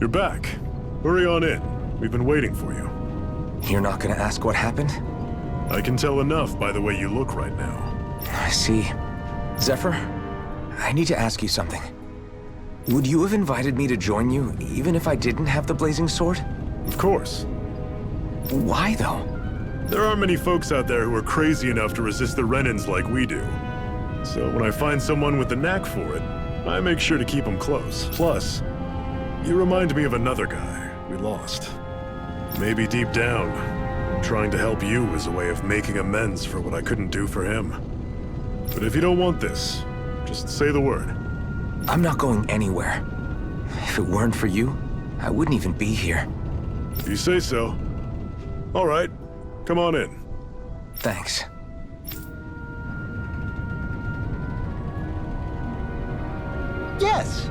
You're back. Hurry on in. We've been waiting for you. You're not gonna ask what happened? I can tell enough by the way you look right now. I see. Zephyr, I need to ask you something. Would you have invited me to join you, even if I didn't have the blazing sword? Of course. Why, though? There aren't many folks out there who are crazy enough to resist the Renans like we do. So when I find someone with the knack for it, I make sure to keep them close. Plus, you remind me of another guy we lost. Maybe deep down, trying to help you is a way of making amends for what I couldn't do for him. But if you don't want this, just say the word. I'm not going anywhere. If it weren't for you, I wouldn't even be here. If you say so. All right, come on in. Thanks. Yes!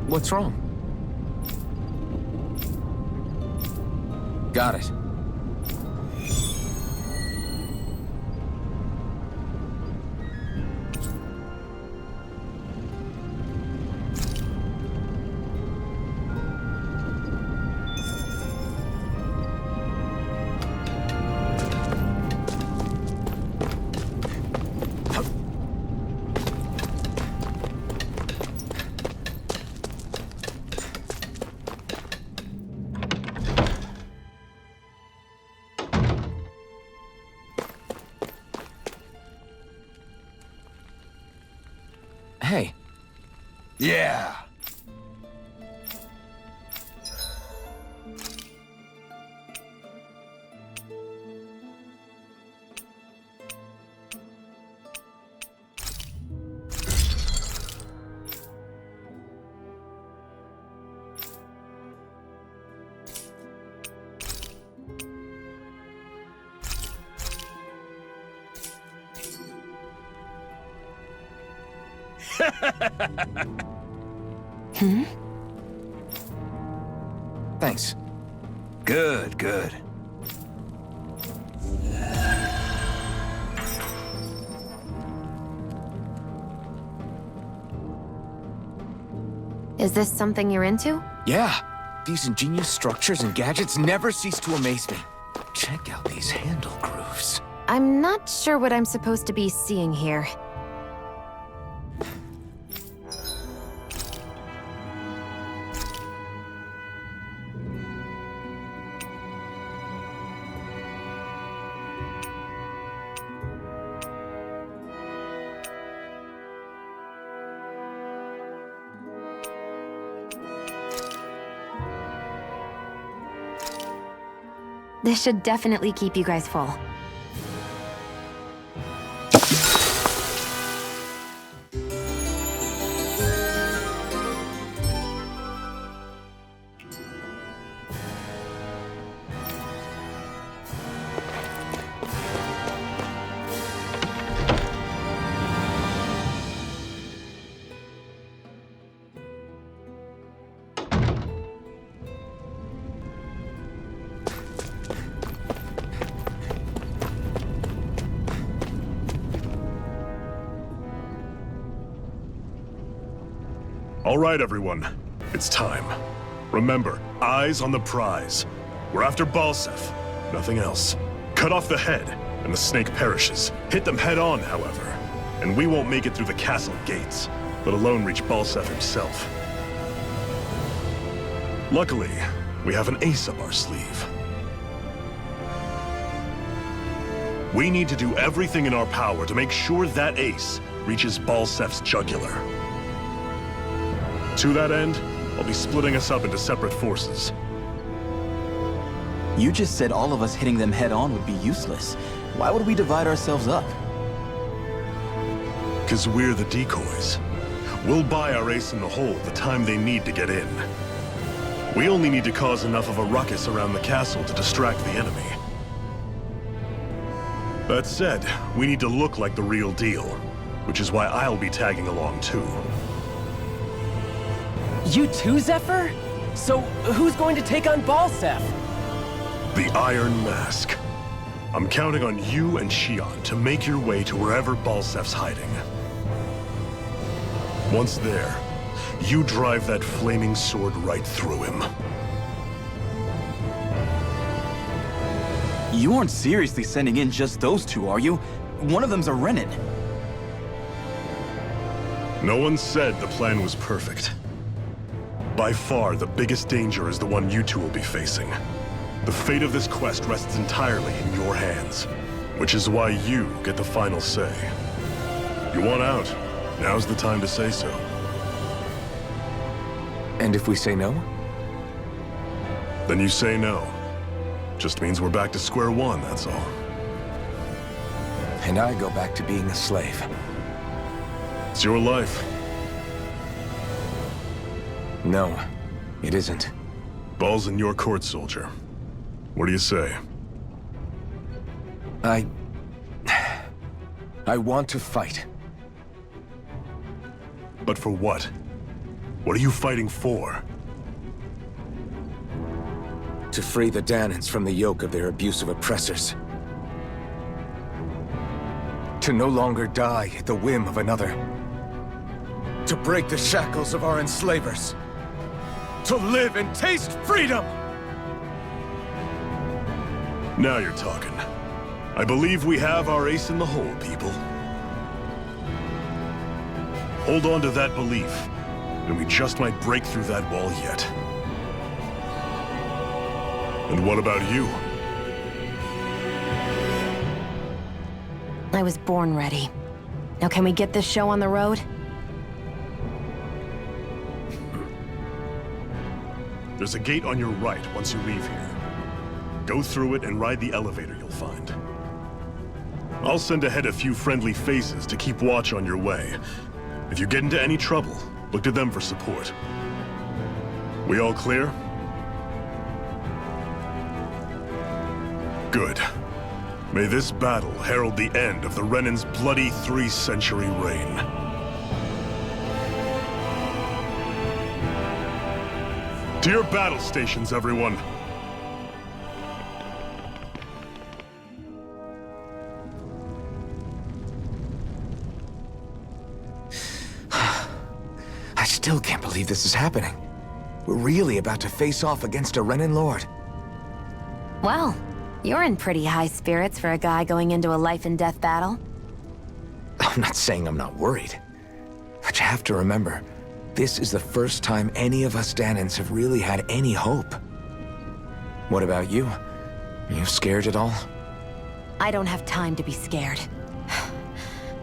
What's wrong? Got it. Hey. Yeah! Thanks. Good, good. Is this something you're into? Yeah. These ingenious structures and gadgets never cease to amaze me. Check out these handle grooves. I'm not sure what I'm supposed to be seeing here. This should definitely keep you guys full. All right, everyone. It's time. Remember, eyes on the prize. We're after Balseph, nothing else. Cut off the head, and the snake perishes. Hit them head on, however, and we won't make it through the castle gates, let alone reach Balseph himself. Luckily, we have an ace up our sleeve. We need to do everything in our power to make sure that ace reaches Balseph's jugular. To that end, I'll be splitting us up into separate forces. You just said all of us hitting them head-on would be useless. Why would we divide ourselves up? 'Cause we're the decoys. We'll buy our ace in the hole the time they need to get in. We only need to cause enough of a ruckus around the castle to distract the enemy. That said, we need to look like the real deal, which is why I'll be tagging along too. You too, Zephyr? So, who's going to take on Balseph? The Iron Mask. I'm counting on you and Shion to make your way to wherever Balseph's hiding. Once there, you drive that flaming sword right through him. You aren't seriously sending in just those two, are you? One of them's a Renin. No one said the plan was perfect. By far, the biggest danger is the one you two will be facing. The fate of this quest rests entirely in your hands, which is why you get the final say. You want out, now's the time to say so. And if we say no? Then you say no. Just means we're back to square one, that's all. And I go back to being a slave. It's your life. No, it isn't. Ball's in your court, soldier. What do you say? I want to fight. But for what? What are you fighting for? To free the Danans from the yoke of their abusive oppressors. To no longer die at the whim of another. To break the shackles of our enslavers. To live and taste freedom! Now you're talking. I believe we have our ace in the hole, people. Hold on to that belief, and we just might break through that wall yet. And what about you? I was born ready. Now can we get this show on the road? There's a gate on your right once you leave here. Go through it and ride the elevator you'll find. I'll send ahead a few friendly faces to keep watch on your way. If you get into any trouble, look to them for support. We all clear? Good. May this battle herald the end of the Renin's bloody 3-century reign. To your battle stations, everyone! I still can't believe this is happening. We're really about to face off against a Renin Lord. Well, you're in pretty high spirits for a guy going into a life-and-death battle. I'm not saying I'm not worried. But you have to remember, this is the first time any of us Danans have really had any hope. What about you? Are you scared at all? I don't have time to be scared.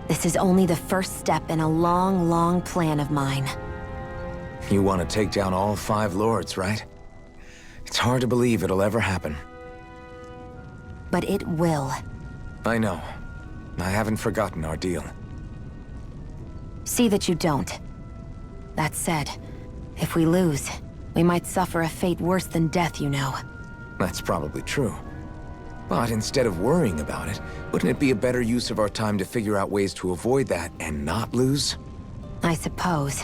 This is only the first step in a long, long plan of mine. You want to take down all 5 lords, right? It's hard to believe it'll ever happen. But it will. I know. I haven't forgotten our deal. See that you don't. That said, if we lose, we might suffer a fate worse than death, you know. That's probably true. But instead of worrying about it, wouldn't it be a better use of our time to figure out ways to avoid that and not lose? I suppose.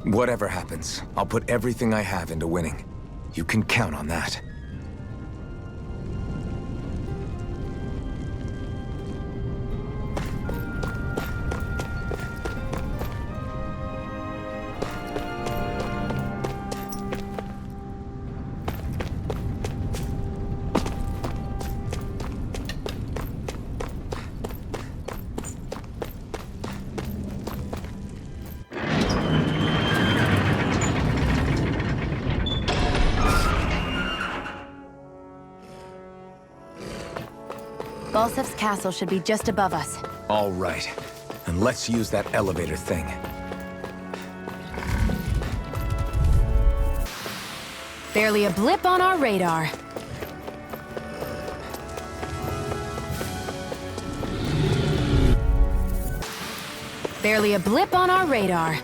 Whatever happens, I'll put everything I have into winning. You can count on that. Balsef's castle should be just above us. All right. And let's use that elevator thing. Barely a blip on our radar. Barely a blip on our radar.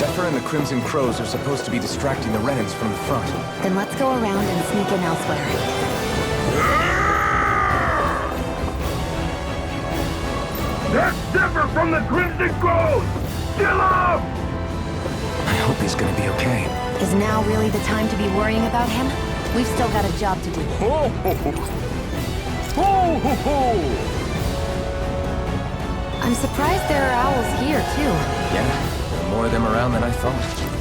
Zephyr and the Crimson Crows are supposed to be distracting the Renans from the front. Then let's go around and sneak in elsewhere. That's Zephyr from the Crimson Crows! Kill him! I hope he's gonna be okay. Is now really the time to be worrying about him? We've still got a job to do. Ho ho ho! Ho ho ho! I'm surprised there are owls here, too. Yeah, there are more of them around than I thought.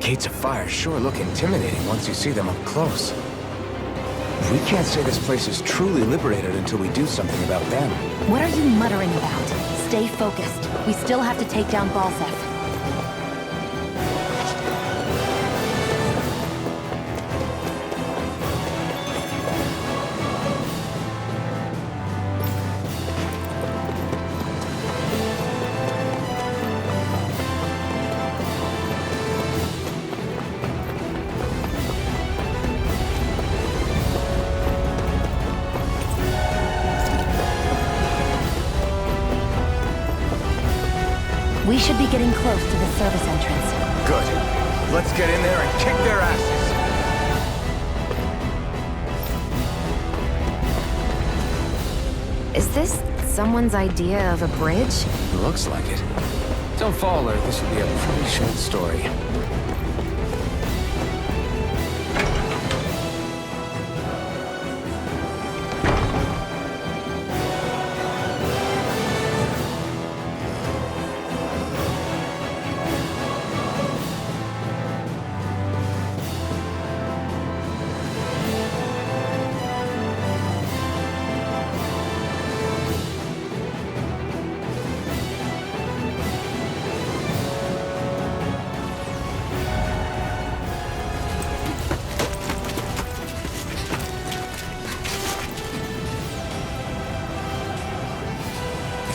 Gates of fire sure look intimidating once you see them up close. We can't say this place is truly liberated until we do something about them. What are you muttering about? Stay focused. We still have to take down Balzef. We should be getting close to the service entrance. Good. Let's get in there and kick their asses. Is this someone's idea of a bridge? Looks like it. Don't fall, or this will be a pretty short story.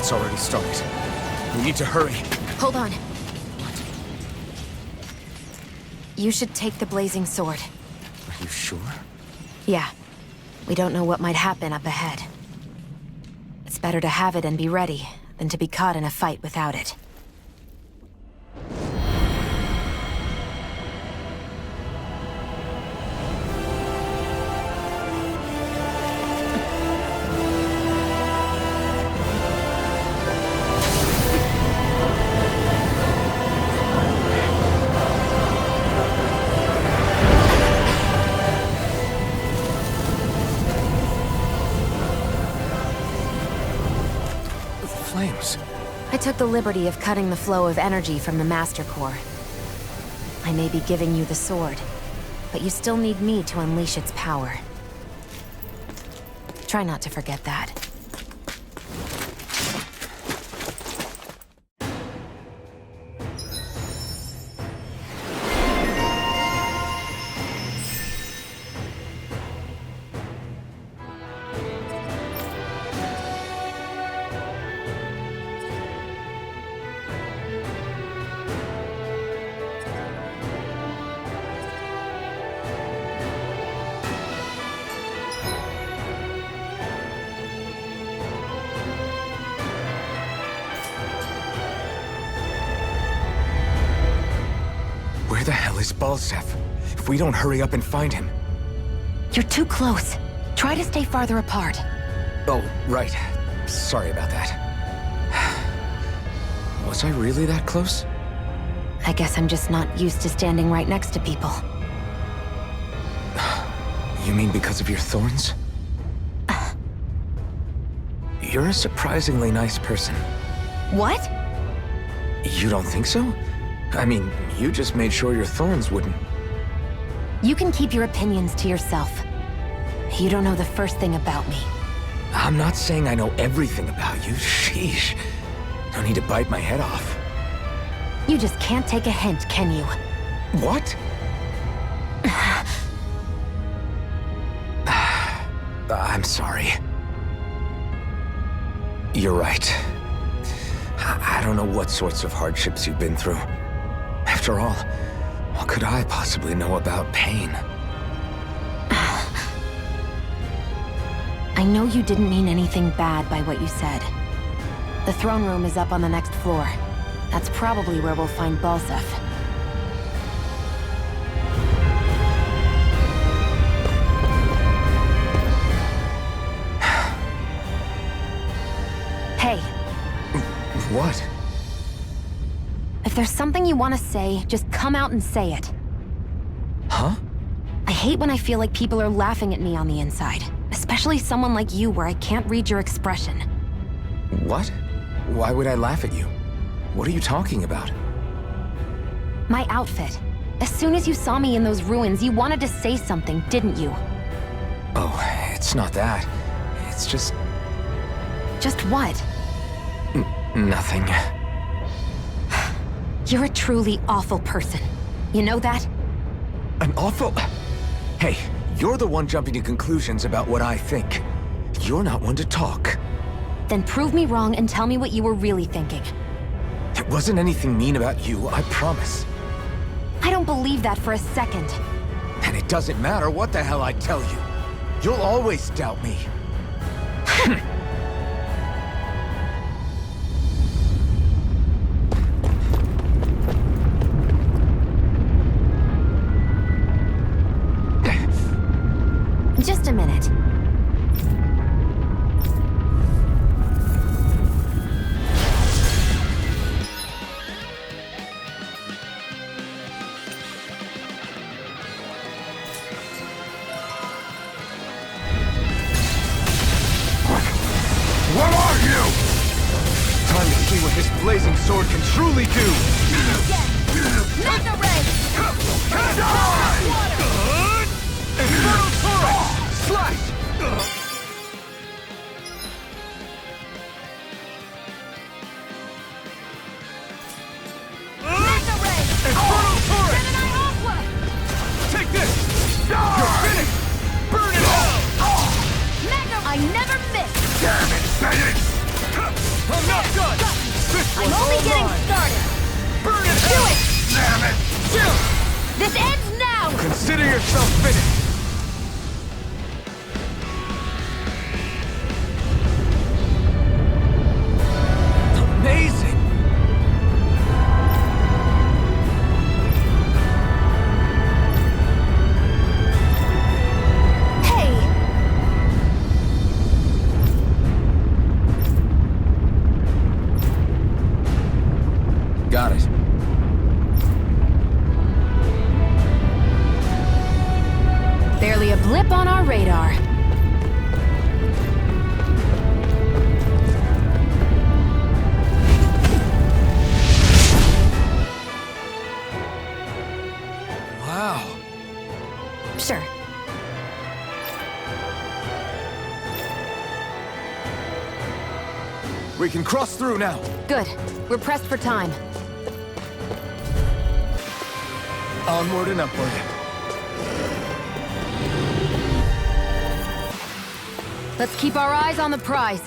It's already started. We need to hurry. Hold on. You should take the blazing sword. Are you sure? Yeah. We don't know what might happen up ahead. It's better to have it and be ready than to be caught in a fight without it. Flames. I took the liberty of cutting the flow of energy from the Master Core. I may be giving you the sword, but you still need me to unleash its power. Try not to forget that. Where the hell is Balzef? If we don't hurry up and find him... You're too close. Try to stay farther apart. Oh, right. Sorry about that. Was I really that close? I guess I'm just not used to standing right next to people. You mean because of your thorns? You're a surprisingly nice person. What? You don't think so? I mean, you just made sure your thorns wouldn't... You can keep your opinions to yourself. You don't know the first thing about me. I'm not saying I know everything about you. Sheesh. No need to bite my head off. You just can't take a hint, can you? What? I'm sorry. You're right. I don't know what sorts of hardships you've been through. After all, what could I possibly know about pain? I know you didn't mean anything bad by what you said. The throne room is up on the next floor. That's probably where we'll find Balseph. Hey. What? If there's something you want to say, just come out and say it. Huh? I hate when I feel like people are laughing at me on the inside. Especially someone like you where I can't read your expression. What? Why would I laugh at you? What are you talking about? My outfit. As soon as you saw me in those ruins, you wanted to say something, didn't you? Oh, it's not that. It's just... Just what? nothing. You're a truly awful person. You know that? An awful... Hey, you're the one jumping to conclusions about what I think. You're not one to talk. Then prove me wrong and tell me what you were really thinking. It wasn't anything mean about you, I promise. I don't believe that for a second. And it doesn't matter what the hell I tell you. You'll always doubt me. Just a minute. What are you? Time to see what this blazing sword can truly do! Mega Ray! Infernal Torrent! Slash! Mega Ray! Infernal Torrent! Take this! You're finished! Burn it all! Mega! I never miss! Damn it, Bennett! I'm not done! This I'm one's only all getting mine. started! Burn it! Do it! Damn it! This ends now! Consider yourself finished! Amazing! Hey! Got it. Barely a blip on our radar. Wow. Sure. We can cross through now. Good. We're pressed for time. Onward and upward. Let's keep our eyes on the prize.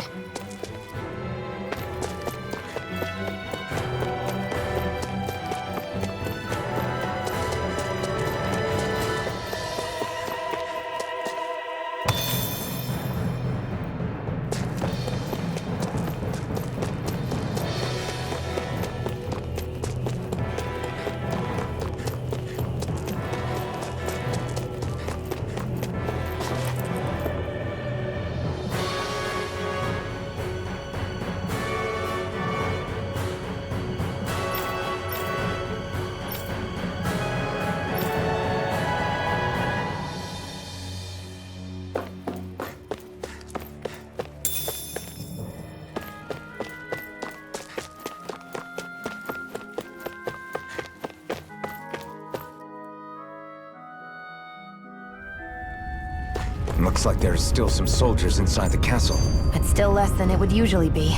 Looks like there's still some soldiers inside the castle. It's still less than it would usually be.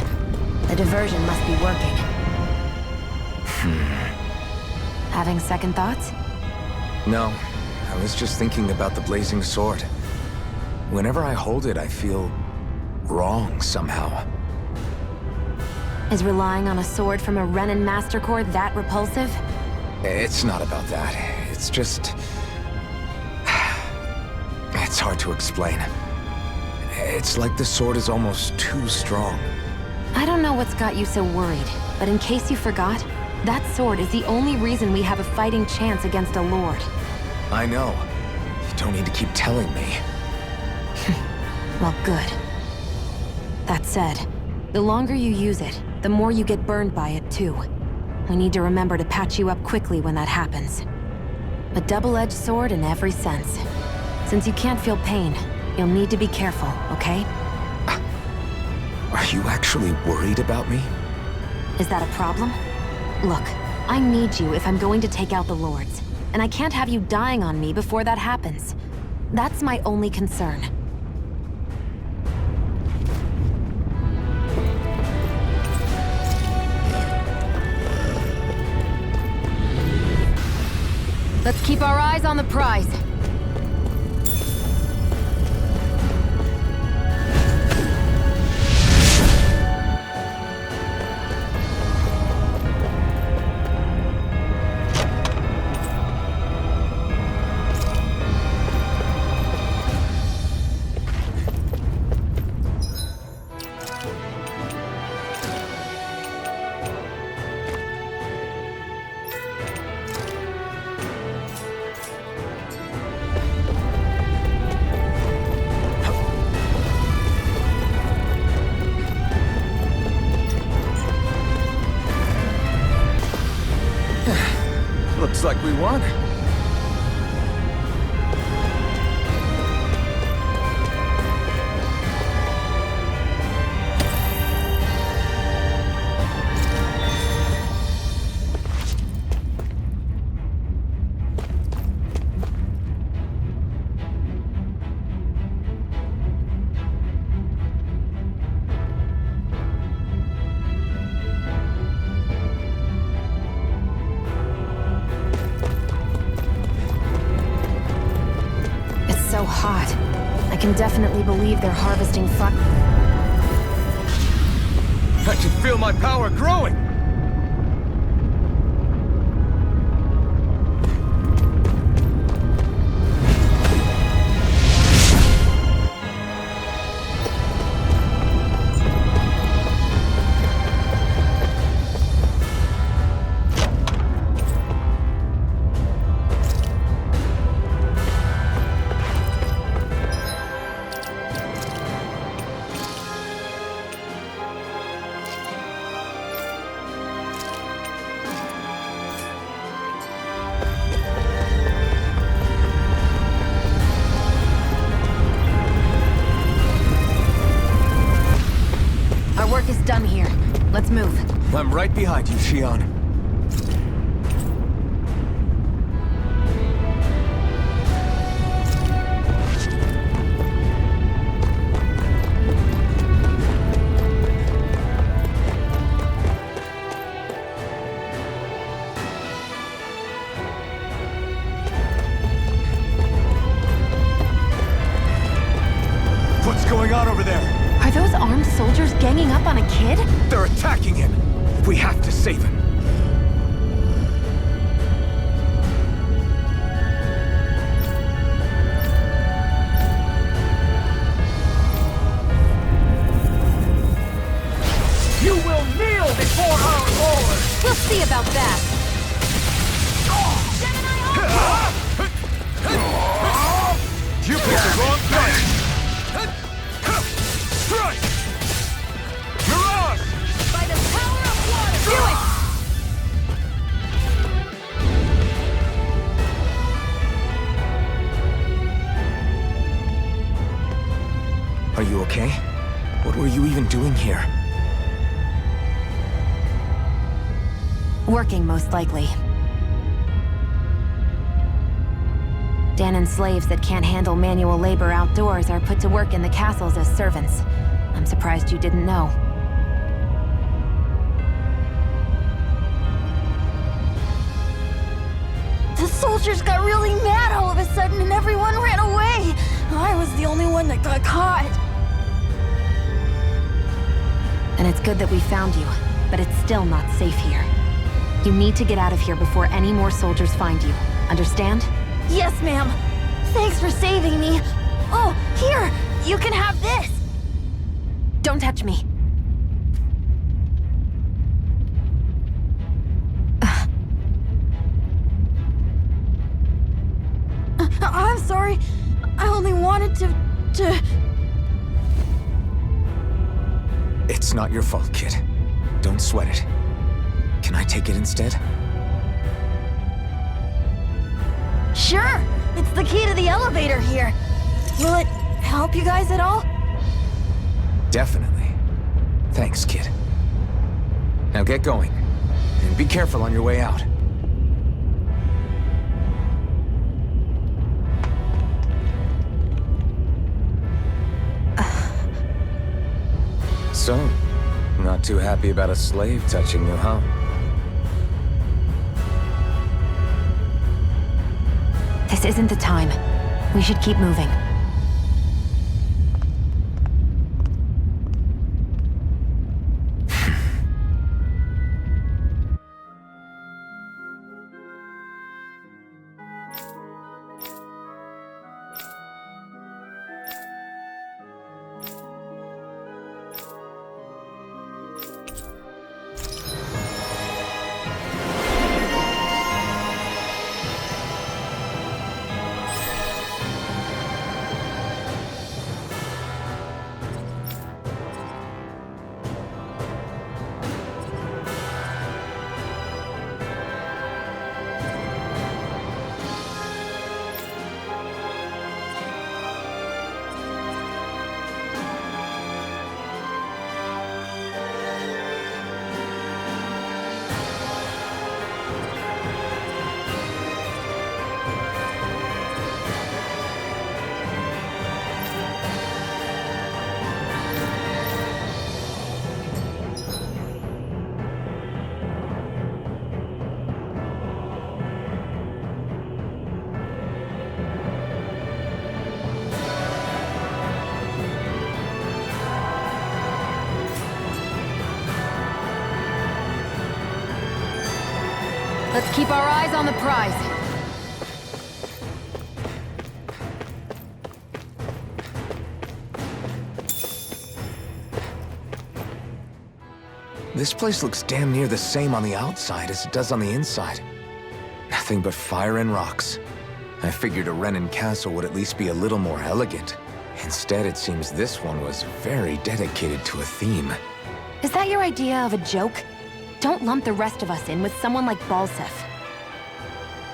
The diversion must be working. Having second thoughts? No, I was just thinking about the blazing sword. Whenever I hold it, I feel wrong somehow. Is relying on a sword from a Renin Master Core that repulsive? It's not about that. It's just... It's hard to explain. It's like the sword is almost too strong. I don't know what's got you so worried, but in case you forgot, that sword is the only reason we have a fighting chance against a Lord. I know. You don't need to keep telling me. Well, good. That said, the longer you use it, the more you get burned by it, too. We need to remember to patch you up quickly when that happens. A double-edged sword in every sense. Since you can't feel pain, you'll need to be careful, okay? Are you actually worried about me? Is that a problem? Look, I need you if I'm going to take out the Lords, and I can't have you dying on me before that happens. That's my only concern. Let's keep our eyes on the prize. Looks like we won. So hot. I can definitely believe they're harvesting fire. I can feel my power growing! Our work is done here. Let's move. I'm right behind you, Shion. What's going on over there? Are those armed soldiers ganging up on a kid? They're attacking him! We have to save him! You will kneel before our Lord! We'll see about that. You picked the wrong fight! Strike! Mirage! By the power of water! Do it! Are you okay? What were you even doing here? Working, most likely. Danan's slaves that can't handle manual labor outdoors are put to work in the castles as servants. I'm surprised you didn't know. The soldiers got really mad all of a sudden and everyone ran away. I was the only one that got caught. And it's good that we found you, but it's still not safe here. You need to get out of here before any more soldiers find you. Understand? Yes, ma'am. Thanks for saving me. Oh, here! You can have this! Don't touch me. I'm sorry. I only wanted to... It's not your fault, kid. Don't sweat it. Can I take it instead? Sure! It's the key to the elevator here. Will it help you guys at all? Definitely. Thanks, kid. Now get going. And be careful on your way out. So, not too happy about a slave touching you, huh? This isn't the time. We should keep moving. Let's keep our eyes on the prize. This place looks damn near the same on the outside as it does on the inside. Nothing but fire and rocks. I figured a Renin castle would at least be a little more elegant. Instead, it seems this one was very dedicated to a theme. Is that your idea of a joke? Don't lump the rest of us in with someone like Balsef.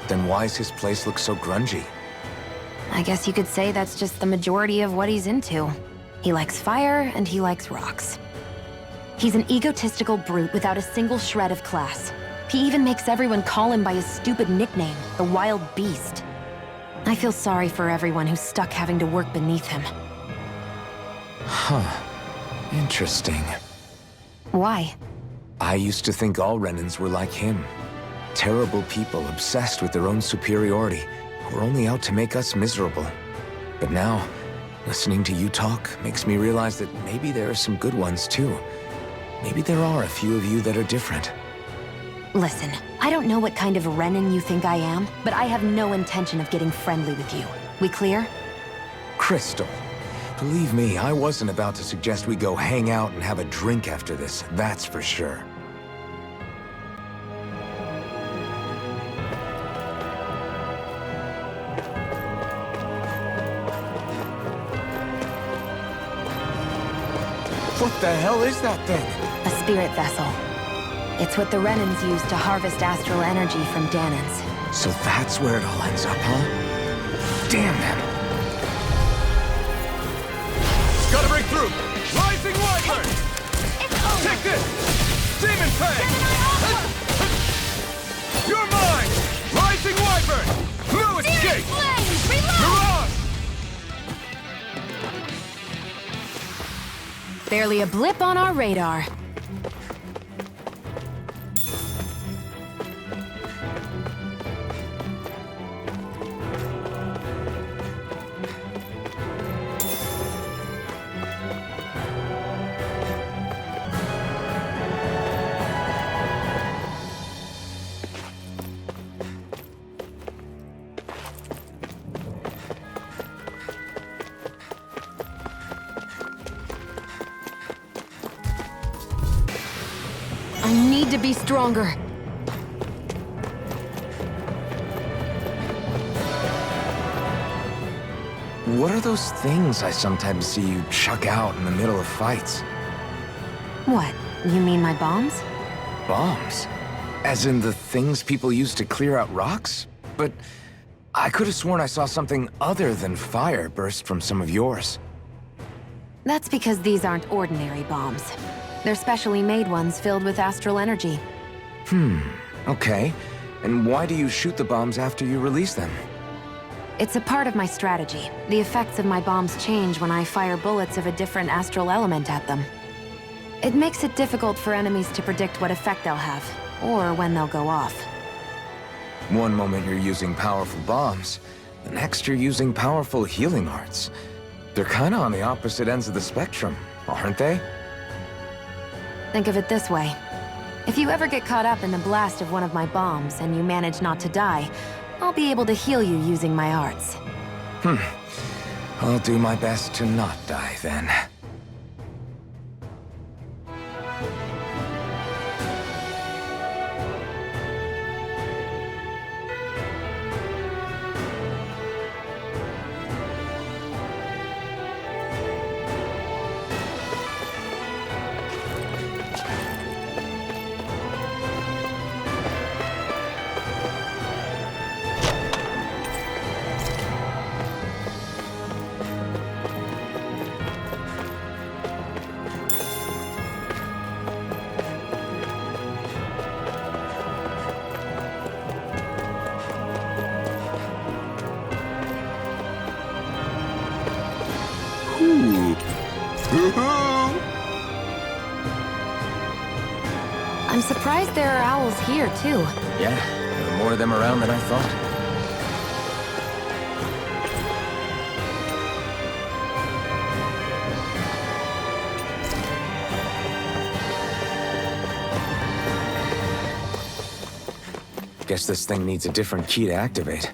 Then why's his place look so grungy? I guess you could say that's just the majority of what he's into. He likes fire and he likes rocks. He's an egotistical brute without a single shred of class. He even makes everyone call him by his stupid nickname, the Wild Beast. I feel sorry for everyone who's stuck having to work beneath him. Huh. Interesting. Why? I used to think all Renins were like him. Terrible people obsessed with their own superiority, who are only out to make us miserable. But now, listening to you talk makes me realize that maybe there are some good ones too. Maybe there are a few of you that are different. Listen, I don't know what kind of Renin you think I am, but I have no intention of getting friendly with you. We clear? Crystal, believe me, I wasn't about to suggest we go hang out and have a drink after this, that's for sure. What the hell is that thing? A spirit vessel. It's what the Renins use to harvest astral energy from Danans. So that's where it all ends up, huh? Damn them! Gotta break through! Rising Wyvern! It's over! Take this! Demon Fang! You're mine! Rising Wyvern! No escape! Flames! Reload! You're on! Barely a blip on our radar. need to be stronger. What are those things I sometimes see you chuck out in the middle of fights? What? You mean my bombs? Bombs? As in the things people use to clear out rocks? But I could have sworn I saw something other than fire burst from some of yours. That's because these aren't ordinary bombs. They're specially made ones filled with astral energy. Okay. And why do you shoot the bombs after you release them? It's a part of my strategy. The effects of my bombs change when I fire bullets of a different astral element at them. It makes it difficult for enemies to predict what effect they'll have, or when they'll go off. One moment you're using powerful bombs, the next you're using powerful healing arts. They're kinda on the opposite ends of the spectrum, aren't they? Think of it this way. If you ever get caught up in the blast of one of my bombs and you manage not to die, I'll be able to heal you using my arts. I'll do my best to not die then. I'm surprised there are owls here, too. Yeah, there are more of them around than I thought. Guess this thing needs a different key to activate.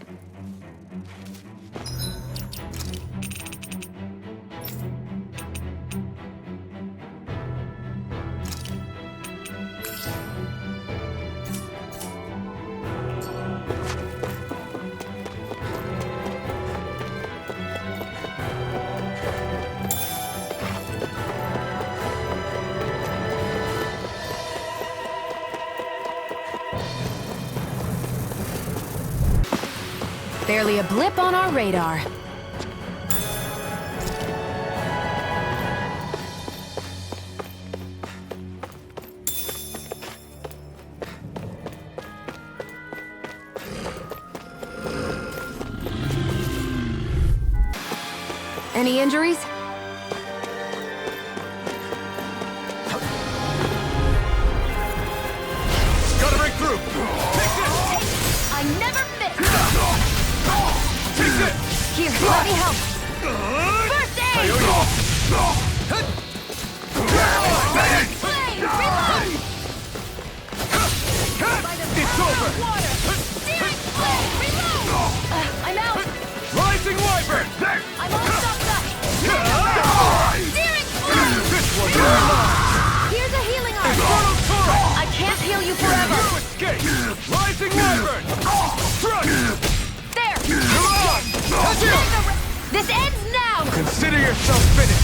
Barely a blip on our radar. Any injuries? Gotta break through! Take this! I never miss! Take this! Here, let me help! First aid! Flame! Reload! It's over! Water! Steering flame! Reload! I'm out! Rising Wyvern! I'm all stopped up! Steering flame! This one's your line! Here's a healing arm! Infernal Torrent! I can't heal you forever! You escape! Rising Wyvern! Thrust! There! Come on! That's it! This ends now! Consider yourself finished!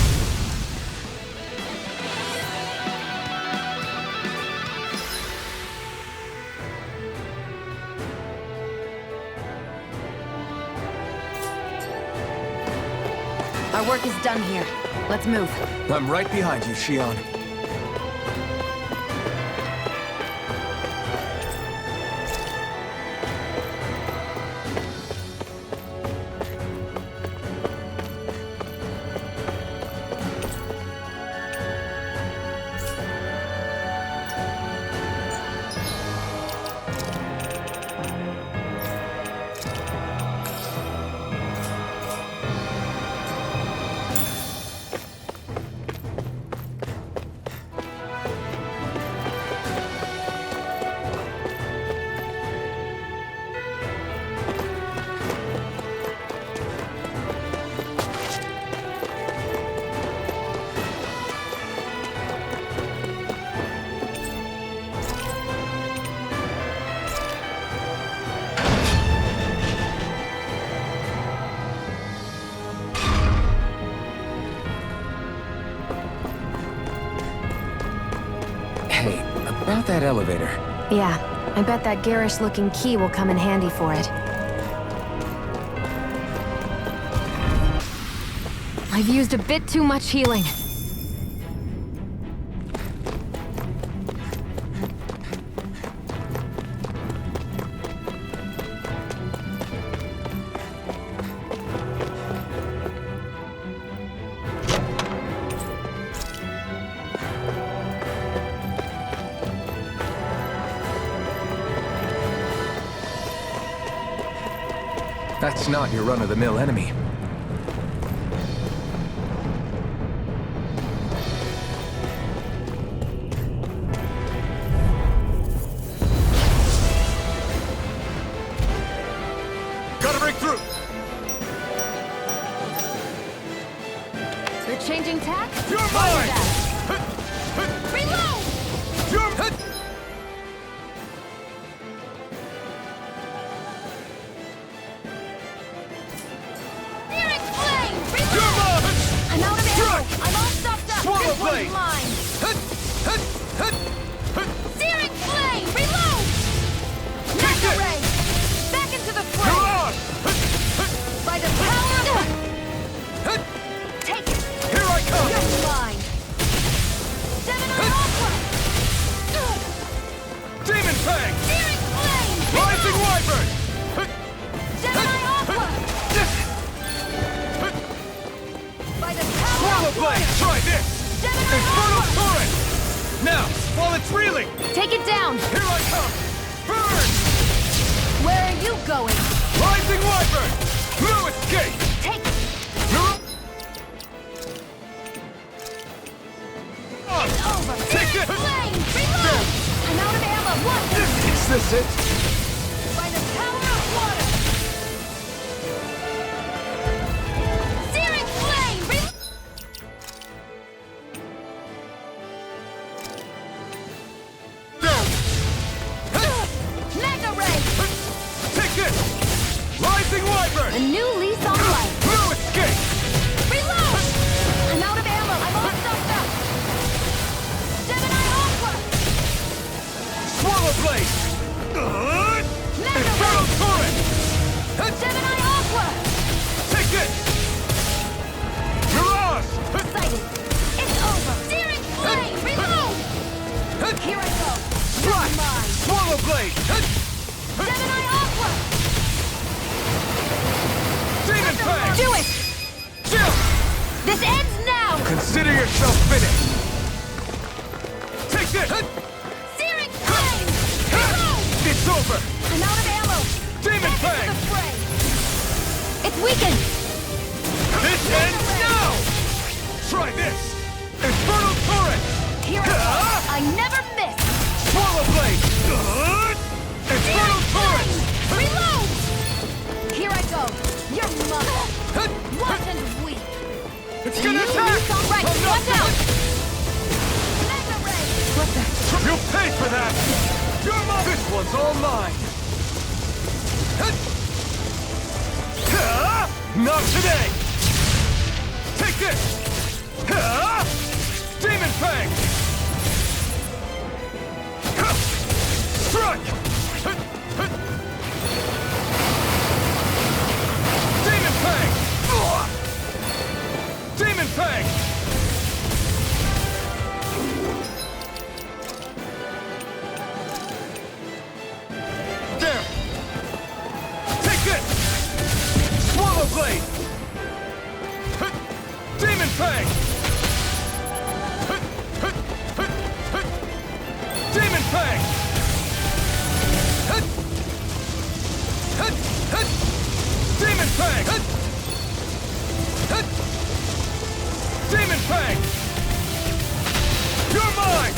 Our work is done here. Let's move. I'm right behind you, Shion. that elevator. Yeah, I bet that garish-looking key will come in handy for it. I've used a bit too much healing. That's not your run-of-the-mill enemy. Gotta break through! They're changing tack? You're Fire mine! that. Reload! You're... Searing flame! Reload! You're mine! I'm out of ammo! Strike! I'm all stuffed up! Swallow This blade! one's mine! Hut! Hut! Hut! Hut! Searing flame! Reload! Take Mega it! ray! Back into the You're fray! on! Hut! Hut! By the power of... Hut! Take it! Here I come! You're mine! Gemini Aqua! Demon Fang! Searing flame! Rising Reload! Wyvern! Hut! Gemini Aqua! Hut! By the power Swallow of Blade! water! Try this! Gemini Infernal Aqua! Torrent! Now, while it's reeling, Take it down! here I come! Burn! Where are you going? Rising Wyvern! No escape! Take it! It's over! Take Searing it! flame! Reload! I'm out of ammo! What? Is this it? By the power of water! Searing flame! Mega ray! Take this! Rising Wyvern! A new lease on life! No escape! Reload! I'm out of ammo! I'm all stuffed up! Gemini Aqua! Swallow Blade! Mega Infernal ray! Torrent! Gemini Aqua! Take it! Mirage! Excited! It's over! Searing flame! Reload! Here I go! Strike! Mine! Swallow Blade! Gemini Aqua! Demon Fang! Do it! Chill! This ends now! Consider yourself finished! Take this! Searing flame! Reload! It's over! I'm out of ammo! Demon Back Fang! into the fray! It's weakened! This ends now! Try this! Infernal Torrent! Here I go! I never miss! Swallow Blade! Infernal Torrent! Reload! Here I go! You're mine! Watch and weep! It's gonna attack! Right, I'm not watch out! done! Mega ray! What the? You'll pay for that! You're mine! This one's all mine! Not today! Take this! Demon Fang! Strike! Demon Fang! Demon Fang! There! Take this! Swallow Blade! Demon Fang! Demon Fang! Demon Fang! Demon Fang! You're mine!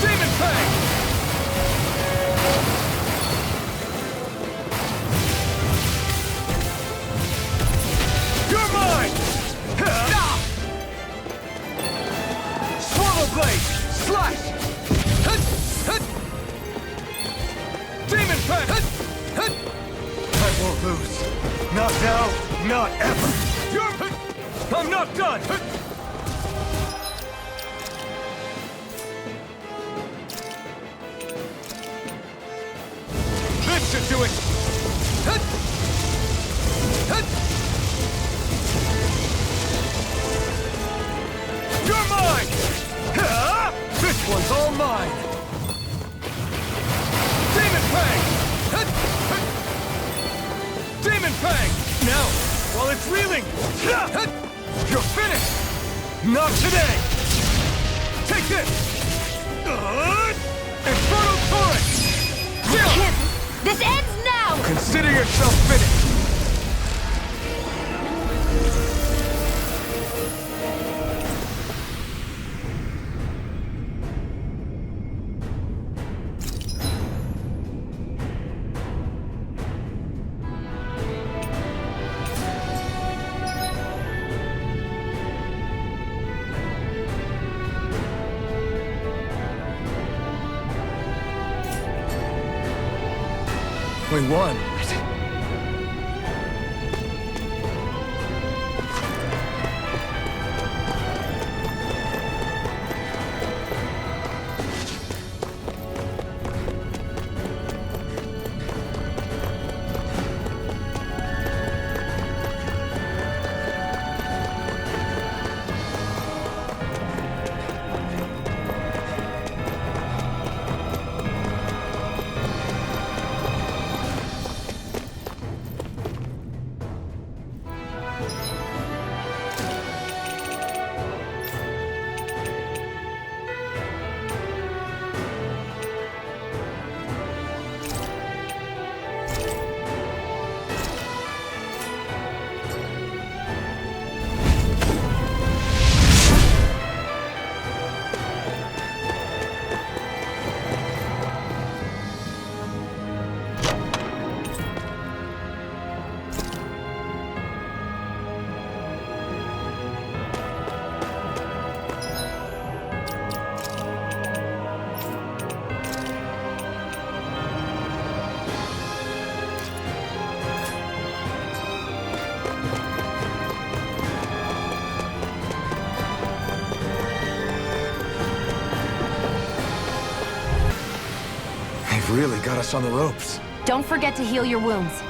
Demon Fang! You're mine! Swallow Blade! Slash! Demon Fang! I won't lose. Not now, not ever. I'm not done! should do it! Hut! Hut! You're mine! Ha! This one's all mine! Demon Fang! Hut! Hut! Demon Fang! Now, while it's reeling! Ha! Hut! You're finished! Not today! Take this! Infernal Torrent! This ends now! Consider yourself finished! We won. They've really got us on the ropes. Don't forget to heal your wounds.